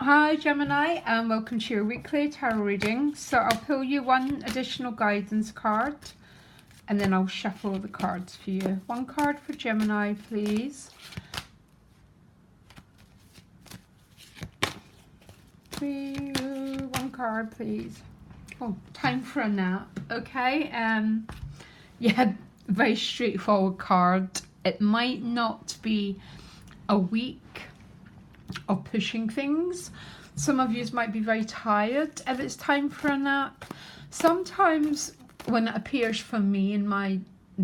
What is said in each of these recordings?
Hi Gemini, and welcome to your weekly tarot reading. So I'll pull you one additional guidance card and then I'll shuffle the cards for you. One card for Gemini, please. One card, please. Oh, time for a nap. Okay. Yeah, very straightforward card. It might not be a week of pushing things. Some of you might be very tired if it's time for a nap. Sometimes when it appears for me in my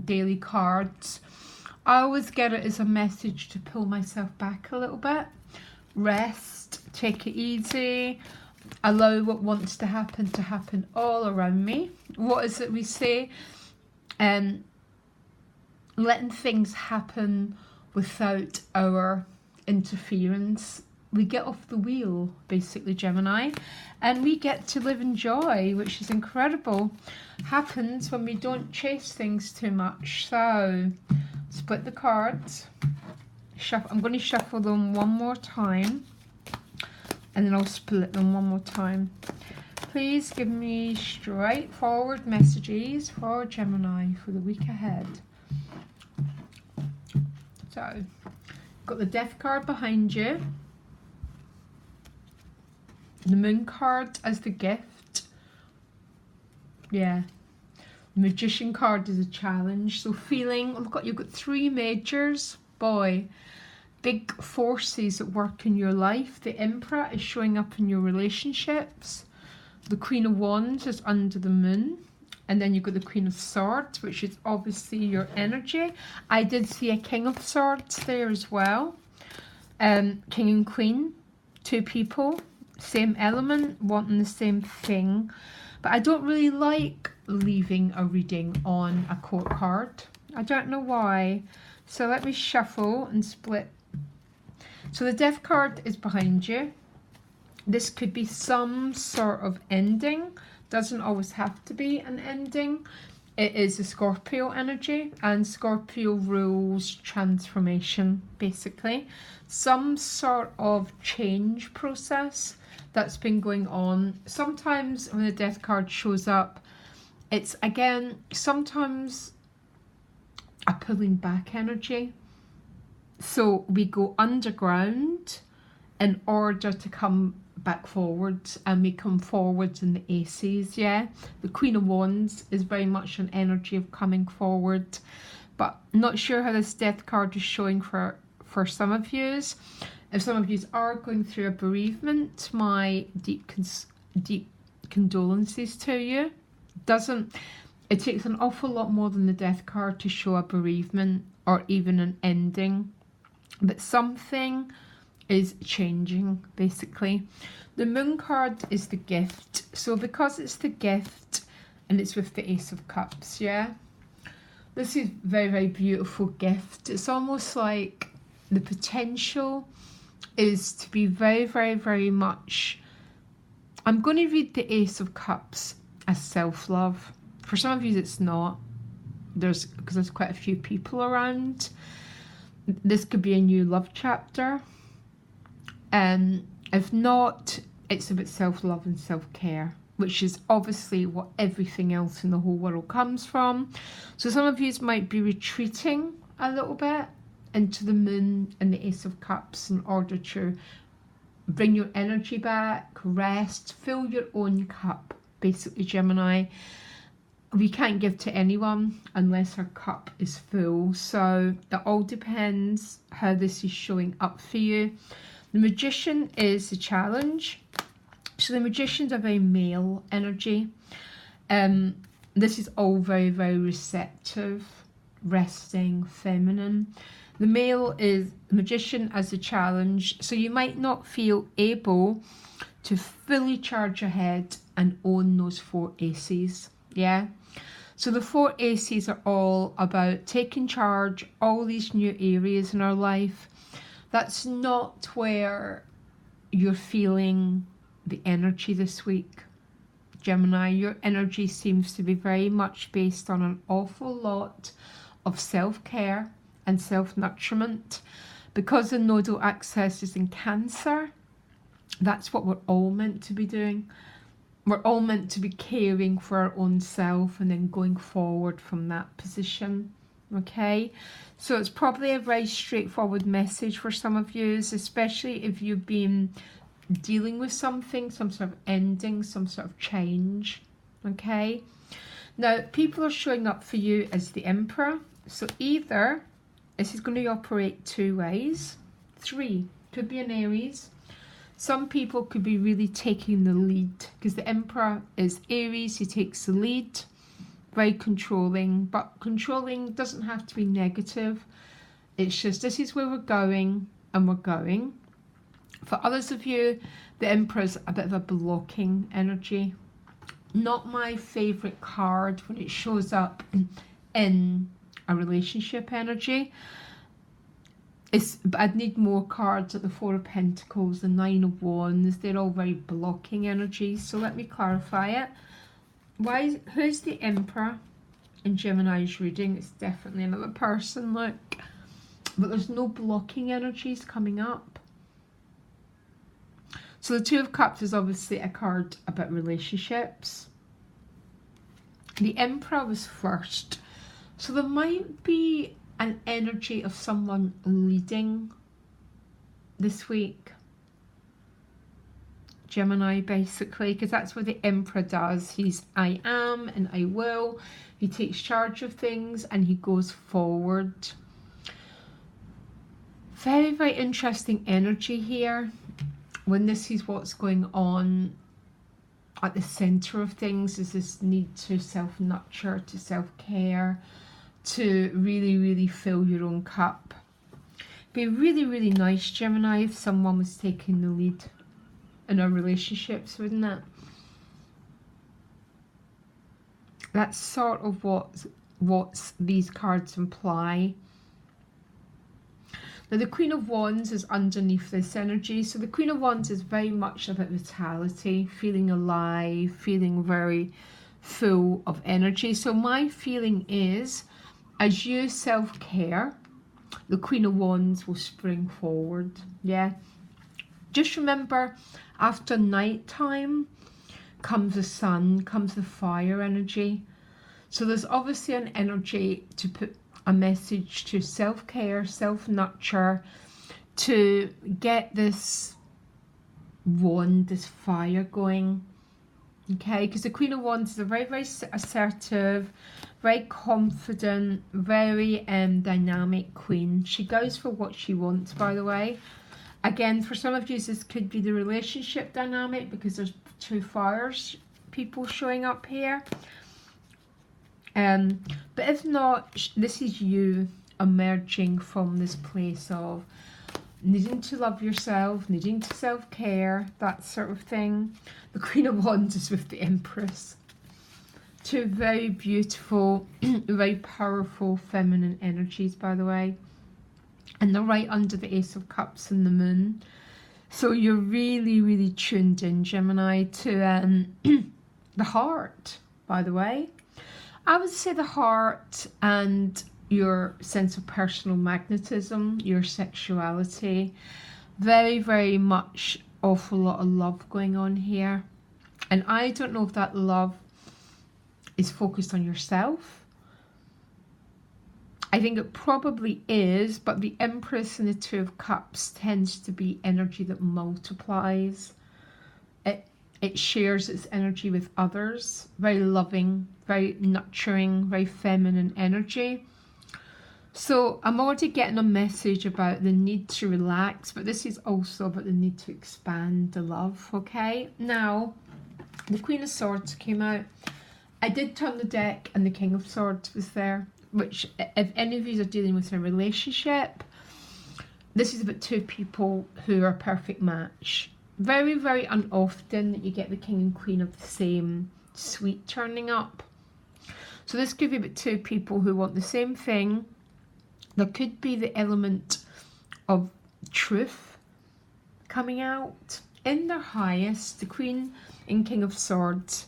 daily cards, I always get it as a message to pull myself back a little bit. Rest, take it easy, allow what wants to happen all around me. What is it we say? Letting things happen without our interference. We get off the wheel, basically, Gemini, and we get to live in joy, which is incredible. Happens when we don't chase things too much. So split the cards. I'm going to shuffle them one more time and then I'll split them one more time. Please give me straightforward messages for Gemini for the week ahead. So got the Death card behind you, the Moon card as the gift, the Magician card is a challenge. So feeling, you've got three majors, big forces at work in your life. The Emperor is showing up in your relationships, the Queen of Wands is under the Moon, and then you've got the Queen of Swords, which is obviously your energy. I did see a King of Swords there as well. King and Queen, two people, same element, wanting the same thing. But I don't really like leaving a reading on a court card. I don't know why. So let me shuffle and split. So the Death card is behind you. This could be some sort of ending. Doesn't always have to be an ending. It is a Scorpio energy, and Scorpio rules transformation, basically. Some sort of change process that's been going on. Sometimes when the Death card shows up, it's again, sometimes a pulling back energy. So we go underground in order to come back forwards, and we come forwards in the aces. The Queen of Wands is very much an energy of coming forward, but I'm not sure how this Death card is showing for some of yous. If some of yous are going through a bereavement, my deep condolences to you. It takes an awful lot more than the Death card to show a bereavement or even an ending, but something is changing, basically. The Moon card is the gift. So because it's the gift and it's with the Ace of Cups, this is very, very beautiful gift. It's almost like the potential is to be very, very, very much, I'm going to read the Ace of Cups as self-love. For some of you it's not, because there's quite a few people around. This could be a new love chapter. If not, it's about self-love and self-care, which is obviously what everything else in the whole world comes from. So some of you might be retreating a little bit into the Moon and the Ace of Cups in order to bring your energy back, rest, fill your own cup, basically, Gemini. We can't give to anyone unless our cup is full. So it all depends how this is showing up for you. The Magician is the challenge. So the Magician's a very male energy. This is all very, very receptive, resting, feminine. The male is the Magician as the challenge. So you might not feel able to fully charge ahead and own those four aces. So the four aces are all about taking charge, all these new areas in our life. That's not where you're feeling the energy this week, Gemini. Your energy seems to be very much based on an awful lot of self-care and self-nurturement. Because the nodal axis is in Cancer, That's what we're all meant to be doing. We're all meant to be caring for our own self and then going forward from that position. Okay, so it's probably a very straightforward message for some of you, especially if you've been dealing with something, some sort of ending, some sort of change. Okay, now people are showing up for you as the Emperor. So either this is going to operate two ways. Three, could be an Aries. Some people could be really taking the lead because the Emperor is Aries. He takes the lead, very controlling, but controlling doesn't have to be negative. It's just, this is where we're going and we're going. For others of you, the Emperor's a bit of a blocking energy. Not my favourite card when it shows up in a relationship energy. I'd need more cards like the Four of Pentacles, the Nine of Wands. They're all very blocking energies. So let me clarify it. Who's the Emperor in Gemini's reading? It's definitely another person, look. But there's no blocking energies coming up. So the Two of Cups is obviously a card about relationships. The Emperor was first. So there might be an energy of someone leading this week. Gemini, basically, because that's what the Emperor does. He's I am and I will. He takes charge of things and he goes forward. Very, very interesting energy here. When this is what's going on at the center of things, is this need to self-nurture, to self-care, to really, really fill your own cup. Be really, really nice, Gemini, if someone was taking the lead in our relationships, wouldn't it? That's sort of what these cards imply. Now the Queen of Wands is underneath this energy. So the Queen of Wands is very much about vitality, feeling alive, feeling very full of energy. So my feeling is, as you self-care, the Queen of Wands will spring forward. Yeah. Just remember, after night time comes the sun, comes the fire energy. So there's obviously an energy to put a message to self-care, self-nurture, to get this wand, this fire going. Okay, because the Queen of Wands is a very, very assertive, very confident, very dynamic queen. She goes for what she wants, by the way. Again, for some of you, this could be the relationship dynamic because there's two fires people showing up here. But if not, this is you emerging from this place of needing to love yourself, needing to self-care, that sort of thing. The Queen of Wands is with the Empress. Two very beautiful, very powerful feminine energies, by the way. And they're right under the Ace of Cups and the Moon. So you're really, really tuned in, Gemini, to the heart, by the way. I would say the heart and your sense of personal magnetism, your sexuality. Very, very much awful lot of love going on here. And I don't know if that love is focused on yourself. I think it probably is, but the Empress and the Two of Cups tends to be energy that multiplies. It shares its energy with others. Very loving, very nurturing, very feminine energy. So I'm already getting a message about the need to relax, but this is also about the need to expand the love, okay? Now, the Queen of Swords came out. I did turn the deck and the King of Swords was there, which if any of you are dealing with a relationship, this is about two people who are a perfect match. Very, very unoften that you get the King and Queen of the same suite turning up. So this could be about two people who want the same thing. There could be the element of truth coming out. In their highest, the Queen and King of Swords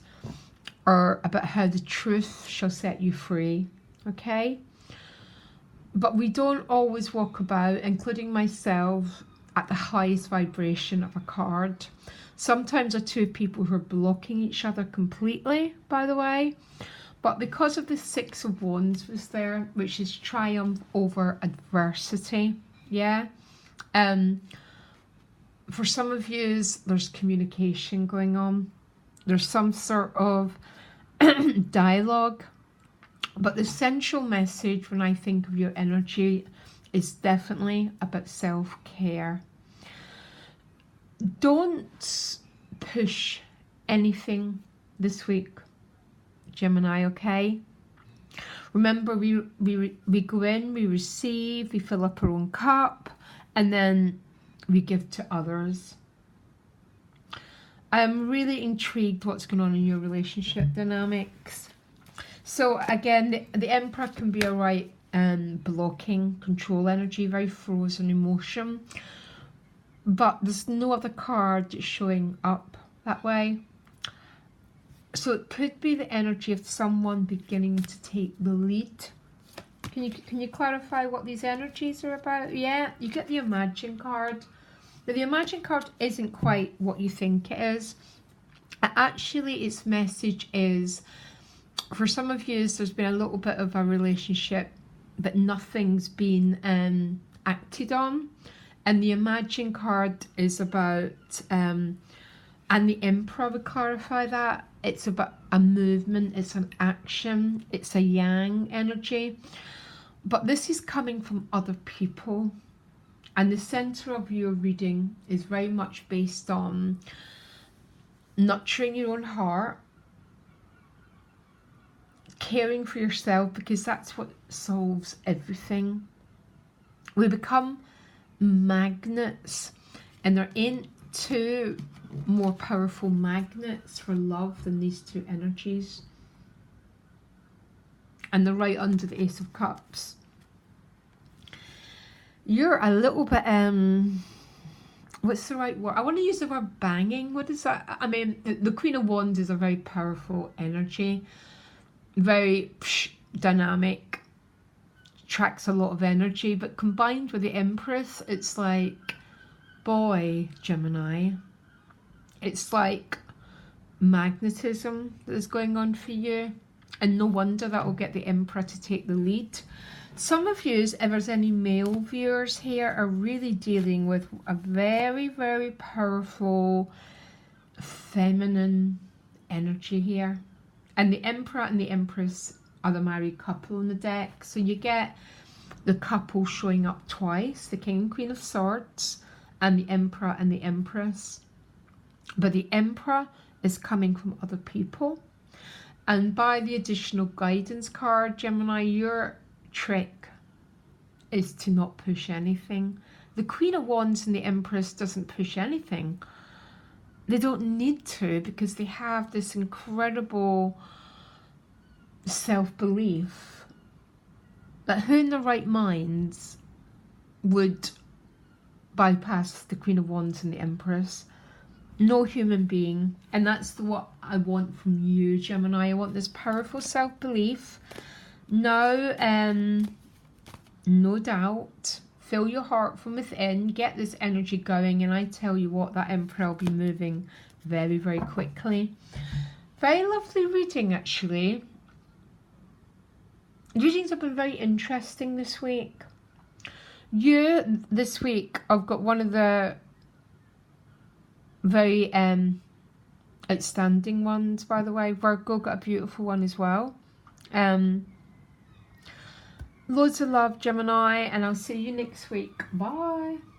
are about how the truth shall set you free, okay? But we don't always walk about, including myself, at the highest vibration of a card. Sometimes are two people who are blocking each other completely, by the way. But because of the Six of Wands was there, which is triumph over adversity, yeah. For some of you, there's communication going on. There's some sort of dialogue. But the central message when I think of your energy is definitely about self-care. Don't push anything this week, Gemini, okay? Remember, we go in, we receive, we fill up our own cup, and then we give to others. I'm really intrigued what's going on in your relationship dynamics. So again, the Emperor can be a right blocking control energy, very frozen emotion. But there's no other card showing up that way. So it could be the energy of someone beginning to take the lead. Can you clarify what these energies are about? Yeah, you get the Imagine card. But the Imagine card isn't quite what you think it is. Actually, its message is, for some of you, there's been a little bit of a relationship, but nothing's been acted on. And the Imagine card is about, and the Emperor would clarify that. It's about a movement, it's an action, it's a yang energy. But this is coming from other people. And the center of your reading is very much based on nurturing your own heart, caring for yourself, because that's what solves everything. We become magnets, and there ain't two more powerful magnets for love than these two energies. And they're right under the Ace of Cups. You're a little bit, what's the right word? I want to use the word banging. What is that? I mean, the Queen of Wands is a very powerful energy. Very dynamic. Tracks a lot of energy. But combined with the Empress, it's like, boy, Gemini. It's like magnetism that is going on for you. And no wonder that will get the Emperor to take the lead. Some of you, if there's any male viewers here, are really dealing with a very, very powerful feminine energy here. And the Emperor and the Empress are the married couple in the deck. So you get the couple showing up twice, the King and Queen of Swords, and the Emperor and the Empress. But the Emperor is coming from other people. And by the additional guidance card, Gemini, your trick is to not push anything. The Queen of Wands and the Empress doesn't push anything. They don't need to, because they have this incredible self-belief that who in their right minds would bypass the Queen of Wands and the Empress? No human being. And that's what I want from you, Gemini. I want this powerful self-belief. Now, no doubt, fill your heart from within, get this energy going, and I tell you what, that Emperor will be moving very, very quickly. Very lovely reading, actually. Readings have been very interesting this week. This week, I've got one of the very outstanding ones, by the way. Virgo got a beautiful one as well. Loads of love, Gemini, and I'll see you next week. Bye.